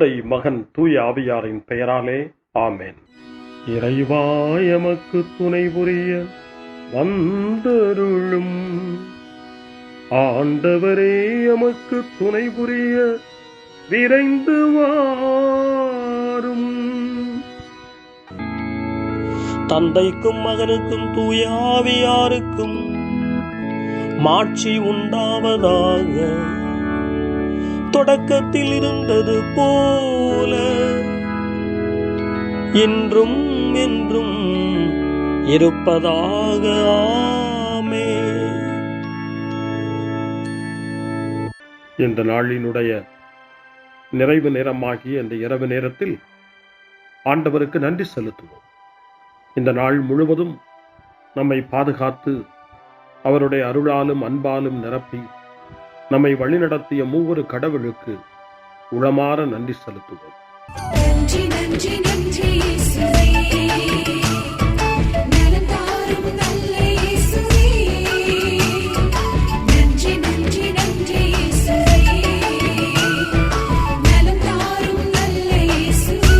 தந்தை, மகன், தூய ஆவியாரின் பெயராலே ஆமென். இறைவா எமக்கு துணை புரிய வந்தருளும். ஆண்டவரே எமக்கு துணை புரிய விரைந்து வாரும். தந்தைக்கும் மகனுக்கும் தூய ஆவியாருக்கும் மாட்சி உண்டாவதாக. தொடக்கத்தில் இருந்தது போல இன்றும் என்றும் இருப்பதாக. ஆமென். இந்த நாளினுடைய நிறைவு நேரமாகிய இந்த இரவு நேரத்தில் ஆண்டவருக்கு நன்றி செலுத்துவோம். இந்த நாள் முழுவதும் நம்மை பாதுகாத்து அவருடைய அருளாலும் அன்பாலும் நிரப்பி நம்மை வழிநடத்திய மூவொரு கடவுளுக்கு உளமாற நன்றி செலுத்துவோம். நன்றி நன்றி நன்றி இயேசுவே, நலம் தாரும் நல்ல இயேசுவே. நன்றி நன்றி நன்றி இயேசுவே, நலம் தாரும் நல்ல இயேசுவே.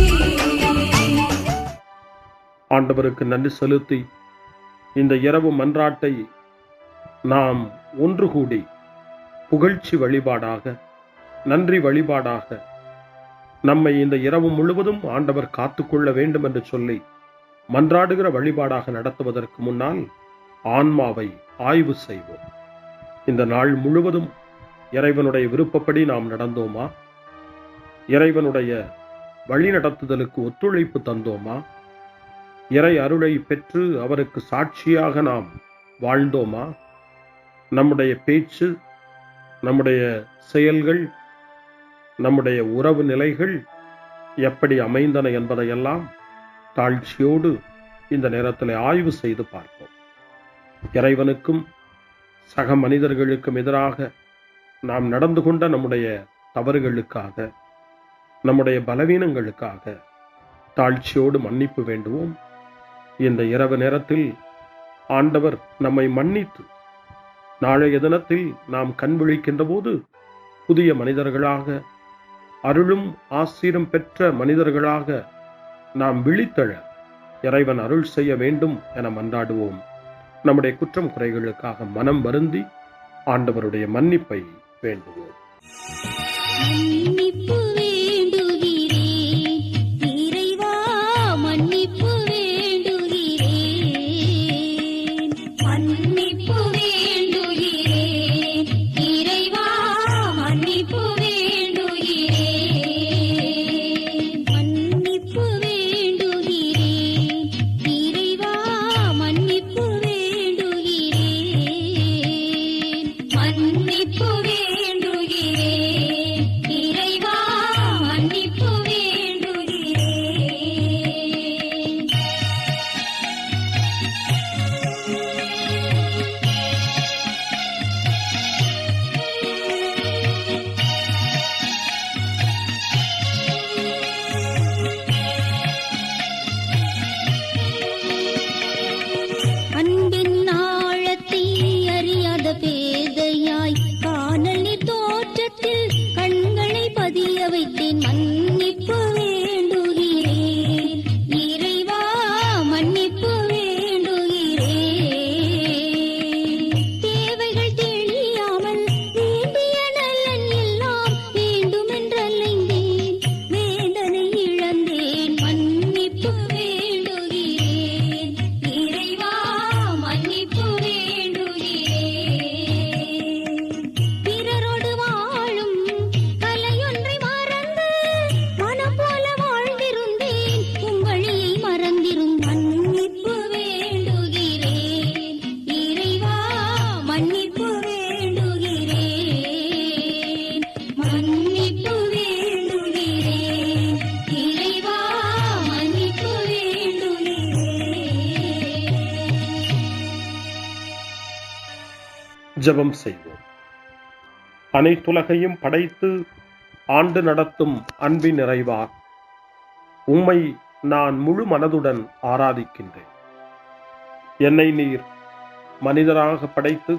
ஆண்டவருக்கு நன்றி செலுத்தி இந்த இரவு மன்றாட்டை நாம் ஒன்று கூடி புகழ்ச்சி வழிபாடாக, நன்றி வழிபாடாக நம்மை இந்த இரவு முழுவதும் ஆண்டவர் காத்துக்கொள்ள வேண்டும் என்று சொல்லி மன்றாடுகிற வழிபாடாக நடத்துவதற்கு முன்னால் ஆன்மாவை ஆய்வு செய்வோம். இந்த நாள் முழுவதும் இறைவனுடைய விருப்பப்படி நாம் நடந்தோமா? இறைவனுடைய வழிநடத்துதலுக்கு ஒத்துழைப்பு தந்தோமா? இறை அருளை பெற்று அவருக்கு சாட்சியாக நாம் வாழ்ந்தோமா? நம்முடைய பேச்சு, நம்முடைய செயல்கள், நம்முடைய உறவு நிலைகள் எப்படி அமைந்தன என்பதையெல்லாம் தாழ்ச்சியோடு இந்த நேரத்தில் ஆய்வு செய்து பார்ப்போம். இறைவனுக்கும் சக மனிதர்களுக்கும் எதிராக நாம் நடந்து கொண்ட நம்முடைய தவறுகளுக்காக, நம்முடைய பலவீனங்களுக்காக தாழ்ச்சியோடு மன்னிப்பு வேண்டுவோம். இந்த இரவு நேரத்தில் ஆண்டவர் நம்மை மன்னித்து நாளைய தினத்தில் நாம் கண் விழிக்கின்ற போது புதிய மனிதர்களாக, அருளும் ஆசீரும் பெற்ற மனிதர்களாக நாம் விழித்தெழ இறைவன் அருள் செய்ய வேண்டும் என மன்றாடுவோம். நம்முடைய குற்றம் குறைகளுக்காக மனம் வருந்தி ஆண்டவருடைய மன்னிப்பை வேண்டுவோம். மன்னிப்பு வேண்டுகிறேன் இறைவா, மன்னிப்பு வேண்டுகிறேன். மன்னிப்பு வேண்டுகிறேன் இறைவா, மன்னிப்பு வேண்டுகிறேன். மன்னிப்பு வேண்டுகிறேன் இறைவா, மன்னிப்பு வேண்டுகிறேன். மன்னிப்பு வேண்டுகிறேன் இறைவா, மன்னிப்பு வேண்டுகிறேன். அன்பின் ஆழத்தை அறியாத பேதையாய் காணல் நீர் தோற்றத்தில் கண்களை பதிய வைத்தேன். மன்னிப்பு வேண்டுகிறேன் இறைவா, மன்னிப்பு வேண்டுகிறேன். தேவைகள் தெளியாமல் வேண்டிய நலன் எல்லாம் வேண்டுமென்றலைந்தேன், வேதனை இழந்தேன். மன்னிப்பு வேண்டுகிறேன் இறைவா, மன்னிப்பு வேண்டுகிறேன். பிறரோடு வாழும் கலையொன்றை மறந்து மனம் போல வாழ்ந்திருந்தேன், உம் வழியை மறந்திரும். மன்னிப்பு வேண்டுகிறேன் இறைவா, மன்னிப்பு வேண்டுகிறேன். மன்னிப்பு வேண்டுகிறேன் இறைவா, மன்னிப்பு வேண்டுகிறேன். ஜெபம் செய்வோம். அனைத்துலகையும் படைத்து ஆண்டு நடத்தும் அன்பின் நிறைவா, உம்மை நான் முழு மனதுடன் ஆராதிக்கின்றேன். என்னை நீர் மனிதராக படைத்து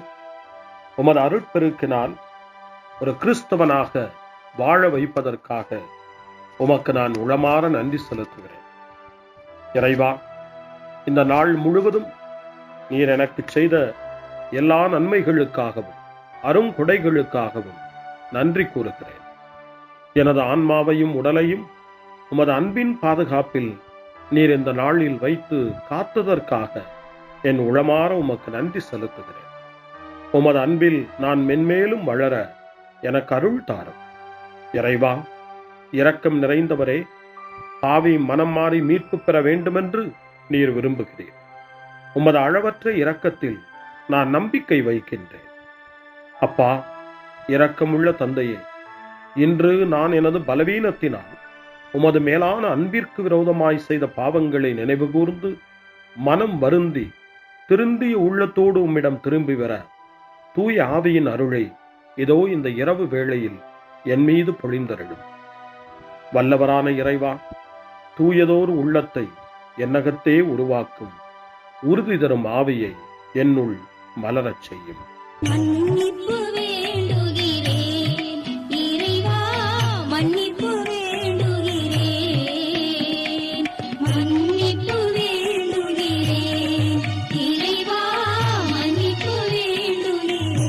உமது அருட்பெருக்கினால் ஒரு கிறிஸ்தவனாக வாழ வைப்பதற்காக உமக்கு நான் உளமாற நன்றி செலுத்துகிறேன். இறைவா, இந்த நாள் முழுவதும் நீர் எனக்கு செய்த எல்லா நன்மைகளுக்காகவும் அருங்கொடைகளுக்காகவும் நன்றி கூறுகிறேன். எனது ஆன்மாவையும் உடலையும் உமது அன்பின் பாதுகாப்பில் நீர் இந்த நாளில் வைத்து காத்ததற்காக என் உளமாற உமக்கு நன்றி செலுத்துகிறேன். உமது அன்பில் நான் மென்மேலும் வளர எனக்கு அருள் தாரும். இறைவா, இரக்கம் நிறைந்தவரே, பாவி மனம் மாறி மீட்பு பெற வேண்டுமென்று நீர் விரும்புகிறீர். உமது அளவற்ற இரக்கத்தில் நான் நம்பிக்கை வைக்கின்றேன். அப்பா, இரக்கமுள்ள தந்தையே, இன்று நான் எனது பலவீனத்தினால் உமது மேலான அன்பிற்கு விரோதமாய் செய்த பாவங்களை நினைவு கூர்ந்து மனம் வருந்தி திருந்திய உள்ளத்தோடு உம்மிடம் திரும்பி வர தூய ஆவியின் அருளை இதோ இந்த இரவு வேளையில் என் மீது பொழிந்தருளும். வல்லவரான இறைவா, தூயதோர் உள்ளத்தை என்னகத்தே உருவாக்கும் உறுதி தரும் ஆவியை என்னுள் மலரச் செய்யும். மன்னிப்பு வேண்டுகிறேன் இறைவா, மன்னிப்பு வேண்டுகிறேன், மன்னிப்பு வேண்டுகிறேன் இறைவா, மன்னிப்பு வேண்டுகிறேன்.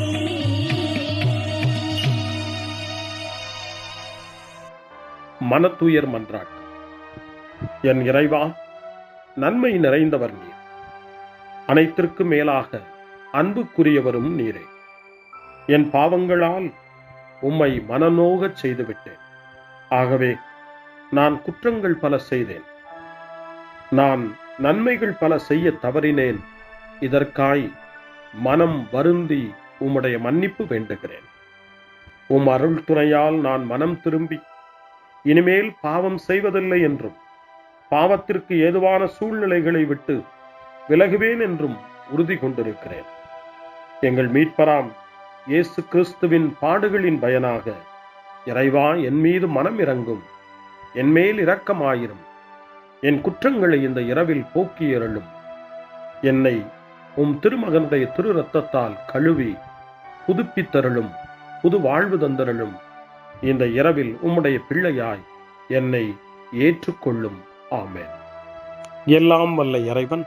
மனத்துயர் மன்றாட்டு. என் இறைவா, நன்மை நிறைந்தவர் நீர், அனைத்திற்கு மேலாக அன்புக்குரியவரும் நீரே. என் பாவங்களால் உம்மை மனநோகச் செய்துவிட்டேன். ஆகவே நான் குற்றங்கள் பல செய்தேன். நான் நன்மைகள் பல செய்ய தவறினேன். இதற்காய் மனம் வருந்தி உம்முடைய மன்னிப்பு வேண்டுகிறேன். உம் அருள் துணையால் நான் மனம் திரும்பி இனிமேல் பாவம் செய்வதில்லை என்றும் பாவத்திற்கு ஏதுவான சூழ்நிலைகளை விட்டு விலகுவேன் என்றும் உறுதி கொண்டிருக்கிறேன். எங்கள் மீட்பராம் இயேசு கிறிஸ்துவின் பாடுகளின் பயனாக இறைவா, என் மீது மனம் இறங்கும், என் மேல் இரக்கமாயிரும். என் குற்றங்களை இந்த இரவில் போக்கியருளும். என்னை உம் திருமகனுடைய திரு இரத்தத்தால் கழுவி புதுப்பித்தருளும், புது வாழ்வு தந்தருளும். இந்த இரவில் உம்முடைய பிள்ளையாய் என்னை ஏற்றுக்கொள்ளும். ஆமென். எல்லாம் வல்ல இறைவன்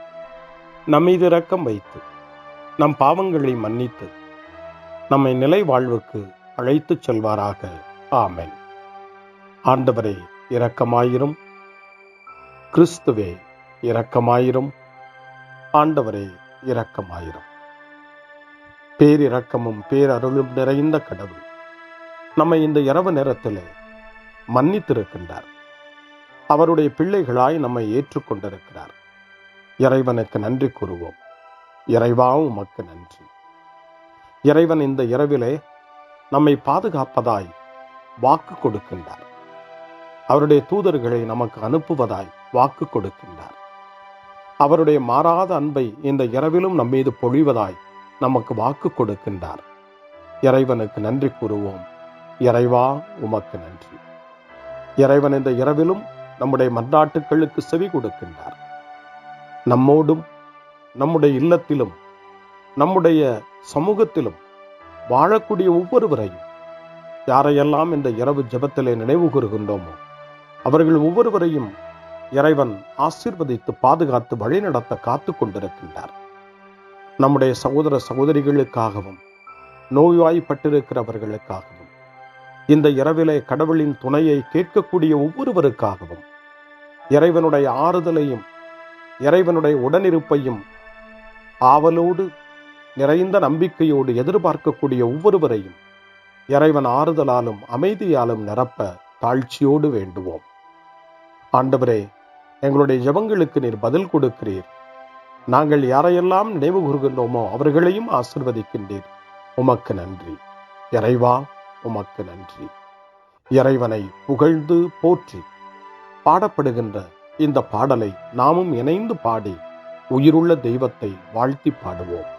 நம்மீது இரக்கம் வைத்து நம் பாவங்களை மன்னித்து நம்மை நிலை வாழ்வுக்கு அழைத்துச் செல்வாராக. ஆமென். ஆண்டவரே இரக்கமாயிரும். கிறிஸ்துவே இரக்கமாயிரும். ஆண்டவரே இரக்கமாயிரும். பேரிரக்கமும் பேரருளும் நிறைந்த கடவுள் நம்மை இந்த இரவு நேரத்திலே மன்னித்திருக்கின்றார். அவருடைய பிள்ளைகளாய் நம்மை ஏற்றுக்கொண்டிருக்கிறார். இறைவனுக்கு நன்றி கூறுவோம். இறைவா, உமக்கு நன்றி. இறைவன் இந்த இரவிலே நம்மை பாதுகாப்பதாய் வாக்கு கொடுக்கின்றார். அவருடைய தூதர்களை நமக்கு அனுப்புவதாய் வாக்கு கொடுக்கின்றார். அவருடைய மாறாத அன்பை இந்த இரவிலும் நம்மீது பொழிவதாய் நமக்கு வாக்கு கொடுக்கின்றார். இறைவனுக்கு நன்றி கூறுவோம். இறைவா, உமக்கு நன்றி. இறைவன் இந்த இரவிலும் நம்முடைய மன்றாட்டுக்களுக்கு செவி கொடுக்கின்றார். நம்மோடும் நம்முடைய இல்லத்திலும் நம்முடைய சமூகத்திலும் வாழக்கூடிய ஒவ்வொருவரையும், யாரையெல்லாம் இந்த இரவு ஜெபத்திலே நினைவு கூறுகின்றோமோ அவர்கள் ஒவ்வொருவரையும் இறைவன் ஆசீர்வதித்து பாதுகாத்து வழிநடத்த காத்து கொண்டிருக்கின்றார். நம்முடைய சகோதர சகோதரிகளுக்காகவும் நோய்வாய்ப்பட்டிருக்கிறவர்களுக்காகவும் இந்த இரவிலே கடவுளின் துணையை கேட்கக்கூடிய ஒவ்வொருவருக்காகவும் இறைவனுடைய ஆறுதலையும் இறைவனுடைய உடனிருப்பையும் ஆவலோடு நிறைந்த நம்பிக்கையோடு எதிர்பார்க்கக்கூடிய ஒவ்வொருவரையும் இறைவன் ஆறுதலாலும் அமைதியாலும் நிரப்ப தாழ்ச்சியோடு வேண்டுவோம். ஆண்டவரே, எங்களுடைய ஜெபங்களுக்கு நீர் பதில் கொடுக்கிறீர். நாங்கள் யாரையெல்லாம் நினைவு கூறுகின்றோமோ அவர்களையும் ஆசீர்வதிக்கின்றீர். உமக்கு நன்றி. இறைவா, உமக்கு நன்றி. இறைவனை புகழ்ந்து போற்றி பாடப்படுகின்ற இந்த பாடலை நாமும் இணைந்து பாடி உயிருள்ள தெய்வத்தை வாழ்த்தி பாடுவோம்.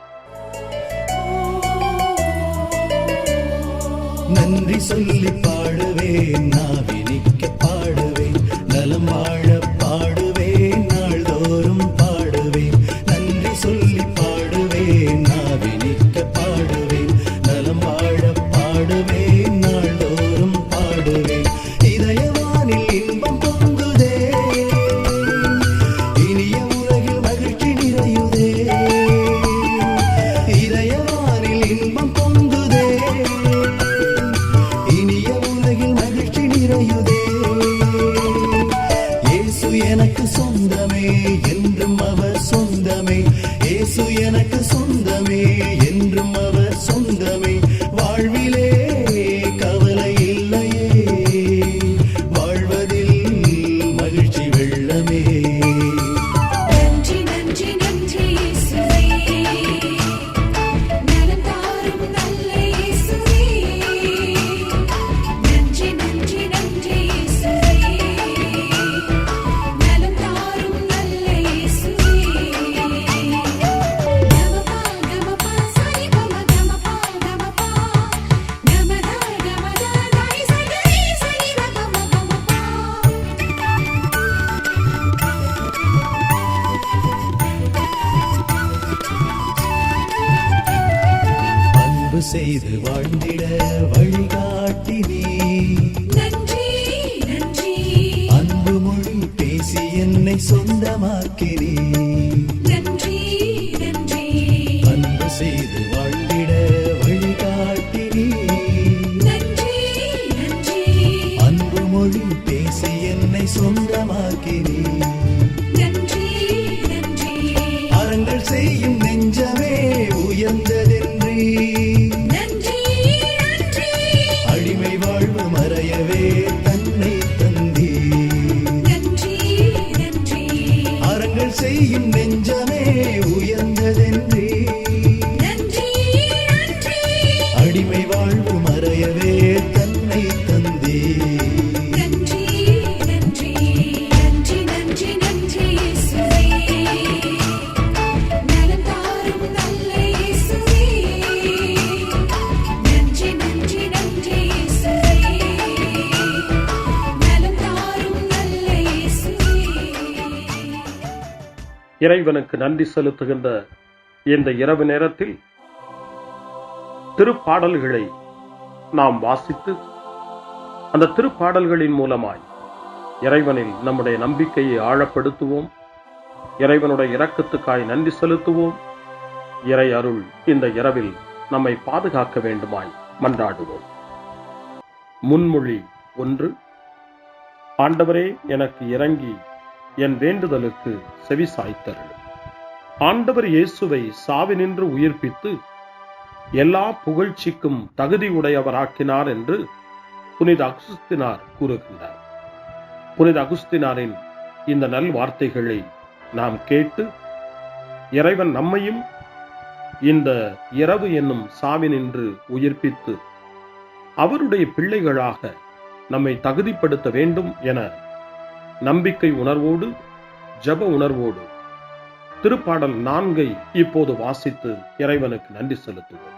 நன்றி சொல்லி பாடுவேன், நாவினிக்க பாடுவேன், நலம் வாழ பாடுவேன், நாள்தோறும் பாடுவேன். நன்றி சொல்லி பாடுவேன், நாவினிக்க பாடுவேன், நலம் வாழ பாடுவேன், நாள்தோறும் பாடுவேன். இதயவானில் எனக்கு சொந்தமே, என்றும் அவர் சொந்தமே. இயேசு எனக்கு சொந்தமே, என்றும் அவர் சொந்தமே. வாழ்விலே கவலை இல்லையே, வாழ்வதில் மகிழ்ச்சி வெள்ளமே. நன்றி நன்றி நன்றி இயேசுவே, நலம் தாரும் நல்ல இயேசுவே. நன்றி நன்றி நன்றி இயேசுவே, நலம் தாரும் நல்ல இயேசுவே. கமபா கமபா சரி கமபா கமபா கமதா கமதா தாய் சரி சரி கமபா. அன்பு செய்து வாழ்ந்திட வழிகாட்டினே, நன்றி நன்றி அன்பு மொழி பேசி என்னை சொந்தமாக்கினே. நன்றி நன்றி அன்பு செய்து வாழ்ந்திட வழிகாட்டினே, நன்றி நன்றி அன்பு மொழி பேசி என்னை சொந்தமாக்கினே. நன்றி நன்றி அறங்கள் செய்யும் நெஞ்சமே உயர்ந்ததென்றே, நன்றி நன்றி அடிமை வாழ்வு மறையவே தன்னை தந்தே. நன்றி நன்றி அறங்கள் செய்யும் நெஞ்சமே உயர்ந்ததென்றே, நன்றி நன்றி அடிமை வாழ்வு மறையவே தன்னை தந்தே. நன்றி நன்றி நன்றி நன்றி நன்றி இயேசுவே, நலம் தாரும் நல்ல இயேசுவே. நன்றி நன்றி நன்றி இயேசுவே, நலம் தாரும் நல்ல இயேசுவே. இறைவனுக்கு நன்றி செலுத்துகின்ற இந்த இரவு நேரத்தில் திருப்பாடல்களை நாம் வாசித்து அந்த திருப்பாடல்களின் மூலமாய் இறைவனில் நம்முடைய நம்பிக்கையை ஆழப்படுத்துவோம். இறைவனுடைய இரக்கத்துக்காய் நன்றி செலுத்துவோம். இறை அருள் இந்த இரவில் நம்மை பாதுகாக்க வேண்டுமாய் மன்றாடுவோம். முன்மொழி 1. ஆண்டவரே, எனக்கு இறங்கி என் வேண்டுதலுக்கு செவி சாய்த்தருளும். ஆண்டவர் இயேசுவை சாவினின்று உயிர்ப்பித்து எல்லா புகழ்ச்சிக்கும் தகுதி உடையவராக்கினார் என்று புனித அகுஸ்தினார் கூறுகின்றார். புனித அகுஸ்தினாரின் இந்த நல் வார்த்தைகளை நாம் கேட்டு இறைவன் நம்மையும் இந்த இரவு என்னும் சாவினின்று உயிர்ப்பித்து அவருடைய பிள்ளைகளாக நம்மை தகுதிப்படுத்த வேண்டும் என நம்பிக்கை உணர்வோடு ஜப உணர்வோடு திருப்பாடல் 4 இப்போது வாசித்து இறைவனுக்கு நன்றி செலுத்துவோம்.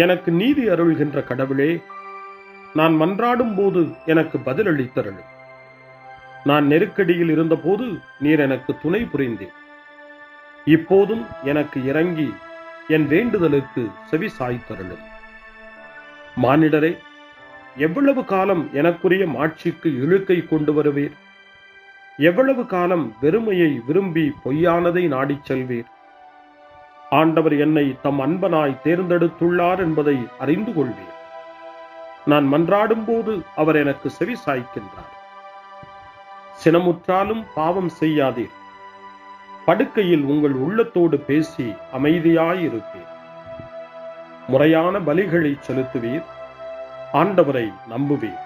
எனக்கு நீதி அருள்கின்ற கடவுளே, நான் மன்றாடும் போது எனக்கு பதிலளித்தருளும். நான் நெருக்கடியில் இருந்தபோது நீர் எனக்கு துணை புரிந்தீர். இப்போதும் எனக்கு இறங்கி என் வேண்டுதலுக்கு செவி சாய்த்தருளும். மானிடரே, எவ்வளவு காலம் எனக்குரிய மாட்சிக்கு இழுக்கை கொண்டு வருவீர்? எவ்வளவு காலம் வெறுமையை விரும்பி பொய்யானதை நாடிச் செல்வீர்? ஆண்டவர் என்னை தம் அன்பனாய் தேர்ந்தெடுத்துள்ளார் என்பதை அறிந்து கொள்வீர். நான் மன்றாடும் போது அவர் எனக்கு செவி சாய்க்கின்றார். சினமுற்றாலும் பாவம் செய்யாதீர். படுக்கையில் உங்கள் உள்ளத்தோடு பேசி அமைதியாயிருப்பீர். முறையான பலிகளை செலுத்துவீர். ஆண்டவரை நம்புவீர்.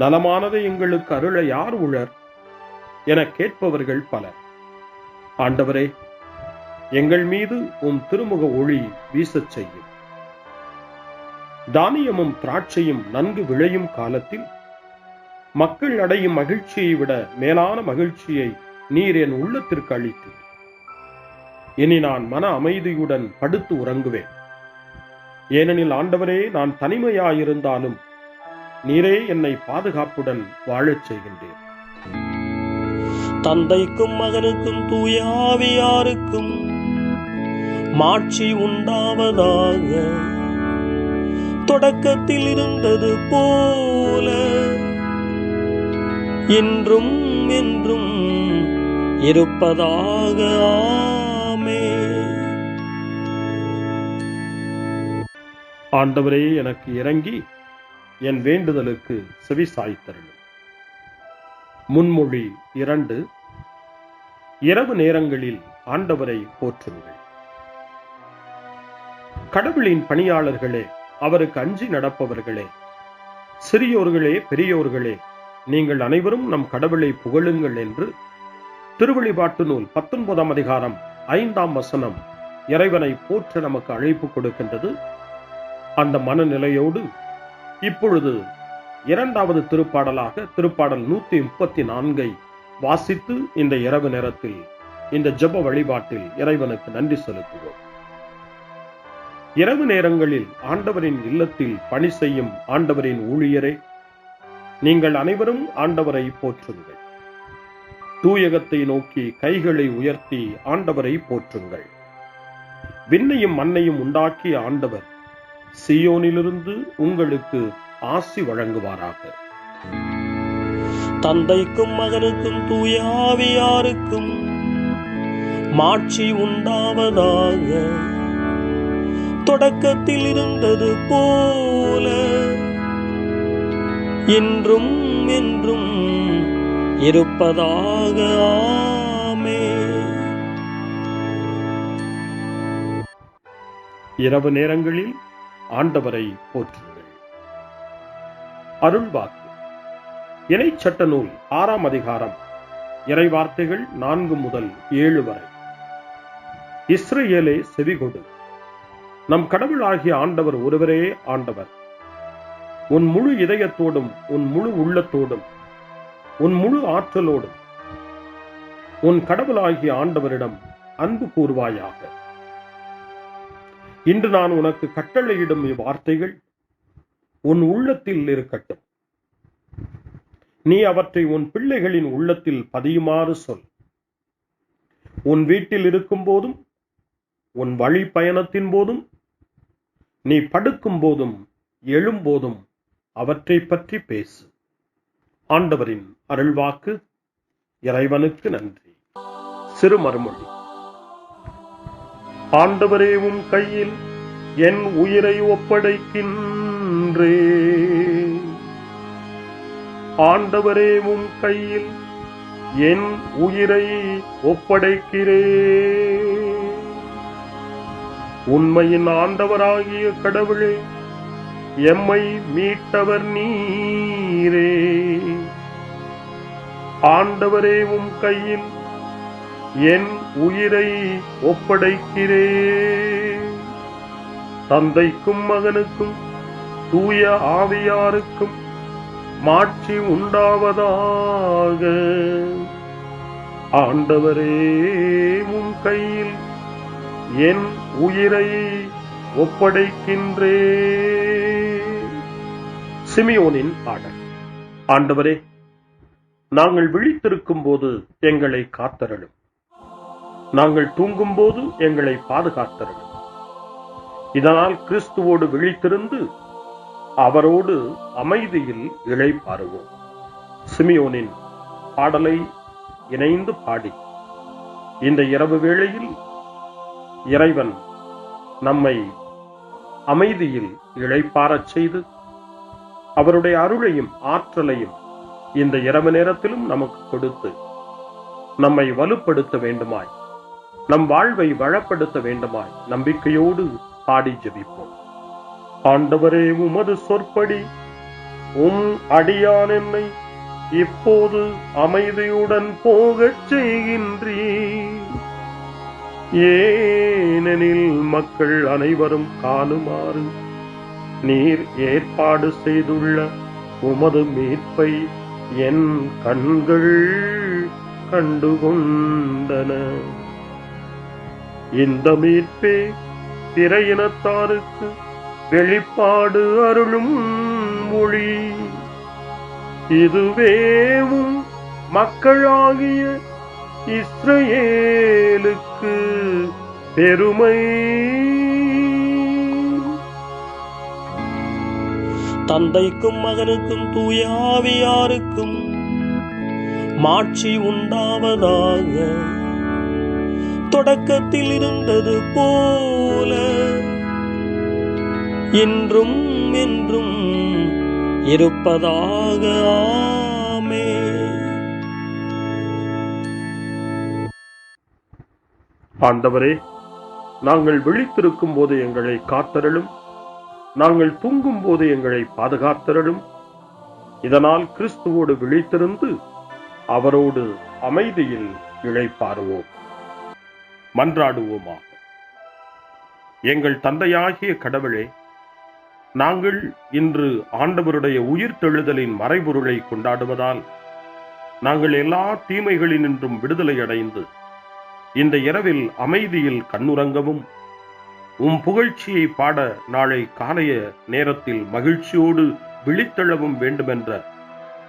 நலமானதை எங்களுக்கு அருள யார் உளர் என கேட்பவர்கள் பலர். ஆண்டவரே, எங்கள் மீது உம் திருமுக ஒளி வீசச் செய்யும். தானியமும் திராட்சையும் நன்கு விளையும் காலத்தில் மக்கள் அடையும் மகிழ்ச்சியை விட மேலான மகிழ்ச்சியை நீர் என் உள்ளத்திற்கு அளித்தீர். இனி நான் மன அமைதியுடன் படுத்து உறங்குவேன். ஏனெனில் ஆண்டவரே, நான் தனிமையாயிருந்தாலும் நீரே என்னை பாதுகாப்புடன் வாழச் செய்கின்றீர். தந்தைக்கும் மகனுக்கும் தூய ஆவியாருக்கும் மாட்சி உண்டாவதாக. தொடக்கத்தில் இருந்தது போல இன்றும் என்றும் இருப்பதாக. ஆமென். ஆண்டவரே, எனக்கு இறங்கி என் வேண்டுதலுக்கு செவி சாய்த்தருளும். முன்மொழி 2. இரவு நேரங்களில் ஆண்டவரை போற்றுங்கள். கடவுளின் பணியாளர்களே, அவருக்கு அஞ்சி நடப்பவர்களே, சிறியோர்களே பெரியோர்களே, நீங்கள் அனைவரும் நம் கடவுளை புகழுங்கள் என்று திருவெளிப்பாட்டு நூல் 19ஆம் அதிகாரம் 5ஆம் வசனம் இறைவனை போற்ற நமக்கு அழைப்பு கொடுக்கின்றது. அந்த மனநிலையோடு இப்பொழுது 2வது திருப்பாடலாக திருப்பாடல் 134 வாசித்து இந்த இரவு நேரத்தில் இந்த ஜெப வழிபாட்டில் இறைவனுக்கு நன்றி செலுத்துவோம். இரவு நேரங்களில் ஆண்டவரின் இல்லத்தில் பணி செய்யும் ஆண்டவரின் ஊழியரே, நீங்கள் அனைவரும் ஆண்டவரை போற்றுங்கள். தூயகத்தை நோக்கி கைகளை உயர்த்தி ஆண்டவரை போற்றுங்கள். விண்ணையும் மண்ணையும் உண்டாக்கிய ஆண்டவர் சீயோனிலிருந்து உங்களுக்கு ஆசி வழங்குவாராக. தந்தைக்கும் மகனுக்கும் தூய ஆவியாருக்கும் மாட்சி உண்டாவதாக. தொடக்கத்தில் இருந்தது போல இன்றும் என்றும் இருப்பதாக. ஆமென். இரவு நேரங்களில் ஆண்டவரை போற்றுங்கள். அருள்வாக்கு. இணைச்சட்ட நூல் 6ஆம் அதிகாரம் இறைவார்த்தைகள் 4 முதல் 7 வரை. இஸ்ரவேலே செவிகொடு, நம் கடவுளாகிய ஆண்டவர் ஒருவரே ஆண்டவர். உன் முழு இதயத்தோடும் உன் முழு உள்ளத்தோடும் உன் முழு ஆற்றலோடும் உன் கடவுளாகிய ஆண்டவரிடம் அன்பு கூர்வாயாக. இன்று நான் உனக்கு கட்டளையிடும் இவ்வார்த்தைகள் உன் உள்ளத்தில் இருக்கட்டும். நீ அவற்றை உன் பிள்ளைகளின் உள்ளத்தில் பதியுமாறு சொல். உன் வீட்டில் இருக்கும் போதும் உன் வழி பயணத்தின் போதும் நீ படுக்கும் போதும் எழும்போதும் அவற்றை பற்றி பேசு. ஆண்டவரின் அருள்வாக்கு. இறைவனுக்கு நன்றி. சிறு மறுமொழி. ஆண்டவரே, உம் கையில் என் உயிரை ஒப்படைக்கின்றேன். ஆண்டவரே, உம் கையில் என் உயிரை ஒப்படைக்கிறேன். உண்மையின் ஆண்டவராகிய கடவுளே, எம்மை மீட்டவர் நீரே. ஆண்டவரே, உம் கையில் என் உயிரை ஒப்படைக்கிறேன். தந்தைக்கும் மகனுக்கும் தூய ஆவியாருக்கும் மாட்சி உண்டாவதாக. ஆண்டவரே, உம் கையில் என் உயிரை ஒப்படைக்கின்றேன். சிமியோனின் பாடல். ஆண்டவரே, நாங்கள் விழித்திருக்கும் போது எங்களை காத்தருளும். நாங்கள் தூங்கும் போது எங்களை பாதுகாத்தருளும். இதனால் கிறிஸ்துவோடு விழித்திருந்து அவரோடு அமைதியில் இளைப்பாறுவோம். சிமியோனின் பாடலை இணைந்து பாடி இந்த இரவு வேளையில் இறைவன் நம்மை அமைதியில் இளைப்பாறச் செய்து அவருடைய அருளையும் ஆற்றலையும் இந்த இரவு நேரத்திலும் நமக்கு கொடுத்து நம்மை வலுப்படுத்த வேண்டுமாய், நம் வாழ்வை வளப்படுத்த வேண்டுமாய் நம்பிக்கையோடு பாடி ஜெபிப்போம். ஆண்டவரே, உமது சொற்படி உம் அடியான் என்னை இப்போது அமைதியுடன் போகச் செய்கின்றீர். ஏனெனில் மக்கள் அனைவரும் காணுமாறு நீர் ஏற்பாடு செய்துள்ள உமது மீட்பை என் கண்கள் கண்டுகொண்டன. இந்த மீட்பே பிற இனத்தாருக்கு வெளிப்பாடு அருளும் மொழி. இதுவேவும் மக்களாகிய இஸ்ரவேலுக்கு பெருமை. தந்தைக்கும் மகனுக்கும் தூய ஆவியாருக்கும் மாட்சி உண்டாவதாக. தொடக்கத்தில் இருந்தது போல இன்றும் என்றும் இருப்பதாக. ஆமென். ஆண்டவரே, நாங்கள் விழித்திருக்கும் போது எங்களை காத்தருளும், நாங்கள் தூங்கும் போது எங்களை பாதுகாத்தருளும். இதனால் கிறிஸ்துவோடு விழித்திருந்து அவரோடு அமைதியில் இளைப்பாறுவோம். மன்றாடுவோமாக. எங்கள் தந்தையாகிய கடவுளே, நாங்கள் இன்று ஆண்டவருடைய உயிர்த்தெழுதலின் மறைபொருளை கொண்டாடுவதால் நாங்கள் எல்லா தீமைகளினின்றும் விடுதலை அடைந்து இந்த இரவில் அமைதியில் கண்ணுறங்கவும் உம் புகழ்ச்சியை பாட நாளை காலைய நேரத்தில் மகிழ்ச்சியோடு விழித்தெழவும் வேண்டுமென்ற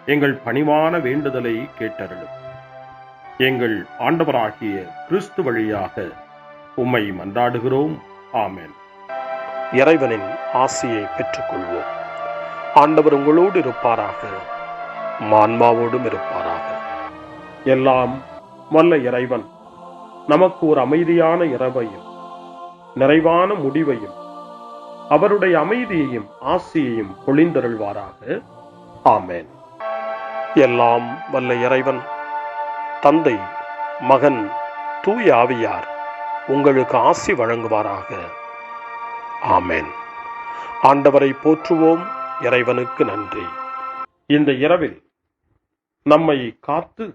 எங்கள் பணிவான வேண்டுதலை கேட்டருளும். எங்கள் ஆண்டவராகிய கிறிஸ்து வழியாக உம்மை மன்றாடுகிறோம். ஆமென். இறைவனின் ஆசியை பெற்றுக்கொள்வோம். ஆண்டவர் உங்களோடு இருப்பாராக, ஆன்மாவோடும் இருப்பாராக. எல்லாம் வல்ல இறைவன் நமக்கு ஒரு அமைதியான இரவையும் நிறைவான முடிவையும் அவருடைய அமைதியையும் ஆசியையும் பொழிந்தருள்வாராக. ஆமென். எல்லாம் வல்ல இறைவன் தந்தை, மகன், தூய ஆவியார் உங்களுக்கு ஆசி வழங்குவாராக. ஆமென். ஆண்டவரை போற்றுவோம். இறைவனுக்கு நன்றி. இந்த இரவில் நம்மை காத்து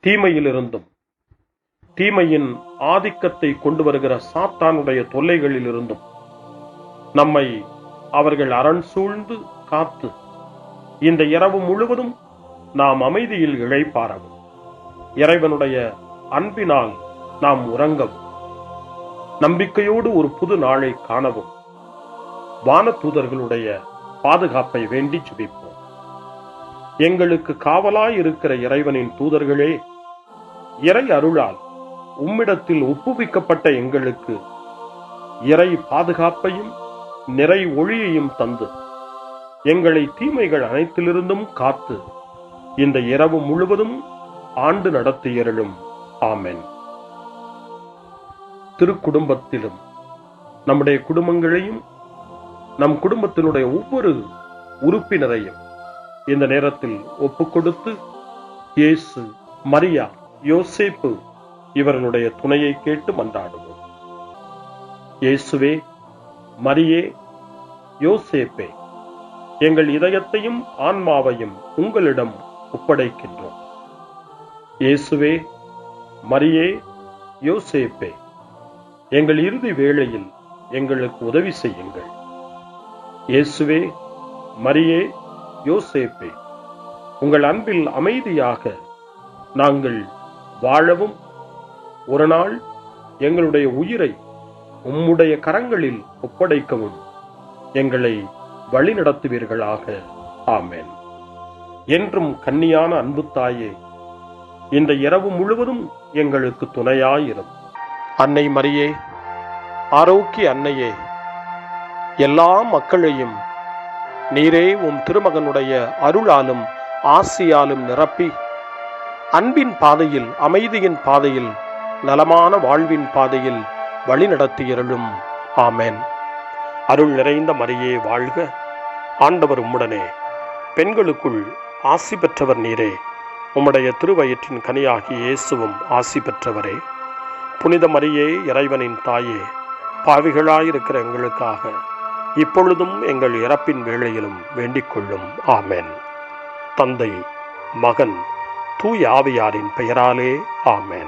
தீமையிலிருந்தும் தீமையின் ஆதிக்கத்தை கொண்டு வருகிற சாத்தானுடைய தொல்லைகளிலிருந்தும் நம்மை அவர்கள் அரண் சூழ்ந்து காத்து இந்த இரவு முழுவதும் நாம் அமைதியில் இளைப்பாறவும், இறைவனுடைய அன்பினால் நாம் உறங்கவும், நம்பிக்கையோடு ஒரு புது நாளை காணவும் வானதூதர்களுடைய பாதுகாப்பை வேண்டி ஜெபிப்போம். எங்களுக்கு காவலாய் இருக்கிற இறைவனின் தூதர்களே, இறை அருளால் உம்மிடத்தில் ஒப்புவிக்கப்பட்ட எங்களுக்கு இறை பாதுகாப்பையும் நிறை ஒளியையும் தந்து எங்களை தீமைகள் அனைத்திலிருந்தும் காத்து இந்த இரவு முழுவதும் ஆண்டு நடத்தியருளும். ஆமென். திருக்குடும்பத்திலும் நம்முடைய குடும்பங்களையும் நம் குடும்பத்தினுடைய ஒவ்வொரு உறுப்பினரையும் இந்த நேரத்தில் ஒப்புக்கொடுத்து இயேசு, மரியா, யோசேப்பு இவர்களுடைய துணையை கேட்டு மன்றாடுவோம். இயேசுவே, மரியே, யோசேப்பே, எங்கள் இதயத்தையும் ஆன்மாவையும் உங்களிடம் ஒப்படைக்கின்றோம். இயேசுவே, மரியே, யோசேப்பே, எங்கள் இறுதி வேளையில் எங்களுக்கு உதவி செய்யுங்கள். இயேசுவே, மரியே, யோசேப்பே, உங்கள் அன்பில் அமைதியாக நாங்கள் வாழவும் ஒரு நாள் எங்களுடைய உயிரை உம்முடைய கரங்களில் ஒப்படைக்கவும் எங்களை வழிநடத்துவீர்களாக. ஆமென். என்றும் கன்னியான அன்பு தாயே, இந்த இரவு முழுவதும் எங்களுக்கு துணையாயிரும். அன்னை மரியே, ஆரோக்கிய அன்னையே, எல்லா மக்களையும் நீரே உம் திருமகனுடைய அருளாலும் ஆசியாலும் நிரப்பி அன்பின் பாதையில், அமைதியின் பாதையில், நலமான வாழ்வின் பாதையில் வழிநடத்தியருளும். ஆமென். அருள் நிறைந்த மரியே வாழ்க. ஆண்டவர் உம்முடனே, பெண்களுக்குள் ஆசி பெற்றவர் நீரே. உம்முடைய திருவயிற்றின் கனியாகி இயேசுவும் ஆசி பெற்றவரே. புனித மரியே, இறைவனின் தாயே, பாவிகளாயிருக்கிற எங்களுக்காக இப்பொழுதும் எங்கள் இறப்பின் வேளையிலும் வேண்டிக் கொள்ளும். ஆமென். தந்தை, மகன், தூய ஆவியாரின் பெயராலே. ஆமென்.